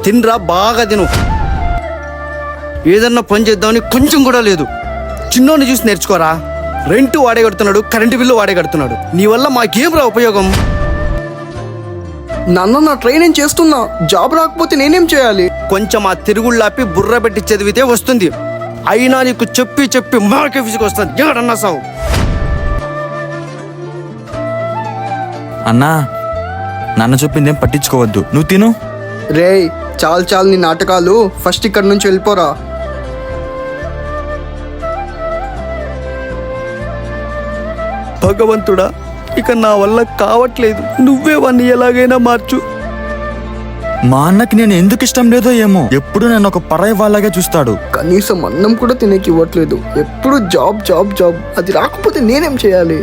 తినరా, బాగా తిను. ఏదన్నా పని చేద్దామని కొంచెం కూడా లేదు. చిన్నోని చూసి నేర్చుకోరా. రెంట్ వాడే కడుతున్నాడు, కరెంటు బిల్లు వాడే కడుతున్నాడు. నీ వల్ల మాకేం రా ఉపయోగం? నాన్న నా ట్రైనింగ్ చేస్తున్నా, జాబ్ రాకపోతే నేనేం చేయాలి? కొంచెం ఆ తిరుగుళ్ళాపి బుర్ర పెట్టి చదివితే వస్తుంది. అయినా నీకు చెప్పి చెప్పి మాకే ఫిజిక్ వస్తుంది. ఎక్కడన్నా సావు. అన్నా, నాన్న చెప్పిందేం పట్టించుకోవద్దు, నువ్వు తిను. రేయ్ చాలు నీ నాటకాలు, ఫస్ట్ ఇక్కడి నుంచి వెళ్ళిపోరా. భగవంతుడా, ఇక నా వల్ల కావట్లేదు. నువ్వే వాన్ని ఎలాగైనా మార్చు. మా అన్నకి నేను ఎందుకు ఇష్టం లేదో ఏమో, ఎప్పుడు నన్ను ఒక పరాయి వాళ్ళగా చూస్తాడు. కనీసం అన్నం కూడా తినేకి ఇవ్వట్లేదు. ఎప్పుడు జాబ్ జాబ్ జాబ్. అది రాకపోతే నేనేం చేయాలి?